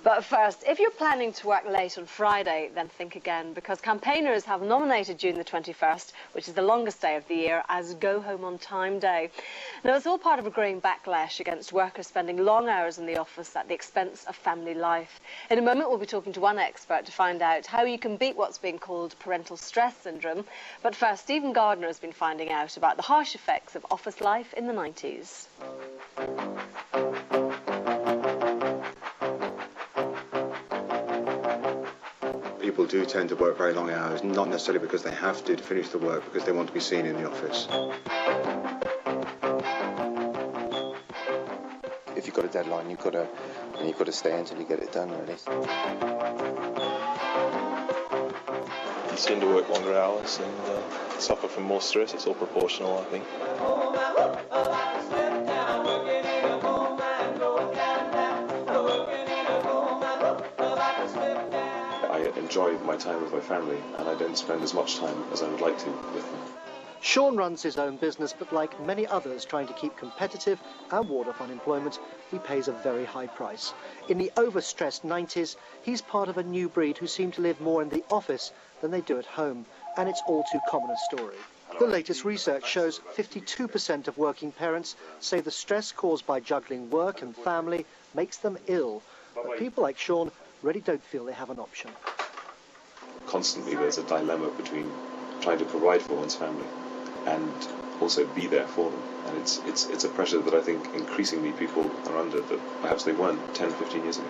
But first, if you're planning to work late on Friday, then think again, because campaigners have nominated June the 21st, which is the longest day of the year, as Go Home on Time Day. Now, it's all part of a growing backlash against workers spending long hours in the office at the expense of family life. In a moment, we'll be talking to one expert to find out how you can beat what's being called parental stress syndrome. But first, Stephen Gardner has been finding out about the harsh effects of office life in the 90s. People do tend to work very long hours, not necessarily because they have to finish the work, because they want to be seen in the office. If you've got a deadline, you've got to stay until you get it done, really. You seem to work longer hours and suffer from more stress. It's all proportional, I think. I enjoy my time with my family, and I don't spend as much time as I would like to with them. Sean runs his own business, but like many others trying to keep competitive and ward off unemployment, he pays a very high price. In the overstressed 90s, he's part of a new breed who seem to live more in the office than they do at home, and it's all too common a story. The latest research shows 52% of working parents say the stress caused by juggling work and family makes them ill. But people like Sean really don't feel they have an option. Constantly there's a dilemma between trying to provide for one's family and also be there for them. And it's a pressure that I think increasingly people are under that perhaps they weren't 10, 15 years ago.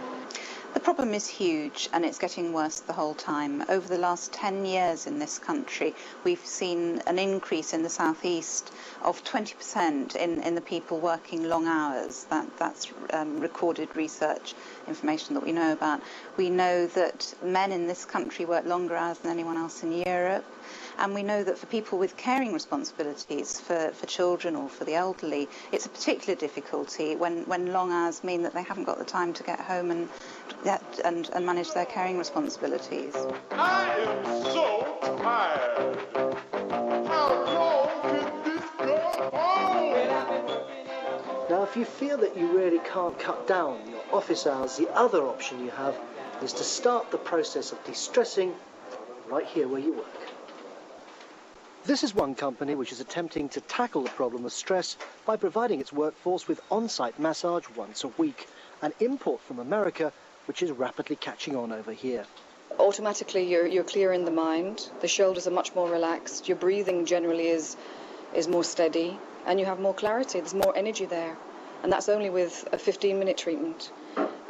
The problem is huge, and it's getting worse the whole time. Over the last 10 years in this country, we've seen an increase in the southeast of 20% in the people working long hours. That's recorded research information that we know about. We know that men in this country work longer hours than anyone else in Europe. And we know that for people with caring responsibilities for children or for the elderly, it's a particular difficulty when long hours mean that they haven't got the time to get home and manage their caring responsibilities. I am so tired. How long can this go on? Now, if you feel that you really can't cut down your office hours, the other option you have is to start the process of de-stressing right here where you work. This is one company which is attempting to tackle the problem of stress by providing its workforce with on-site massage once a week, an import from America which is rapidly catching on over here. Automatically you're clear in the mind, the shoulders are much more relaxed, your breathing generally is more steady, and you have more clarity, there's more energy there. And that's only with a 15-minute treatment.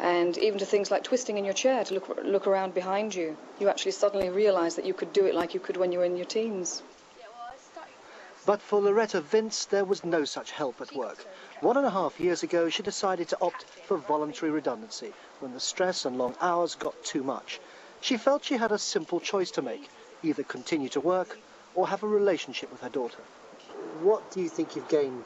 And even to things like twisting in your chair to look around behind you, you actually suddenly realise that you could do it like you could when you were in your teens. But for Loretta Vince, there was no such help at work. 1.5 years ago, she decided to opt for voluntary redundancy when the stress and long hours got too much. She felt she had a simple choice to make, either continue to work or have a relationship with her daughter. What do you think you've gained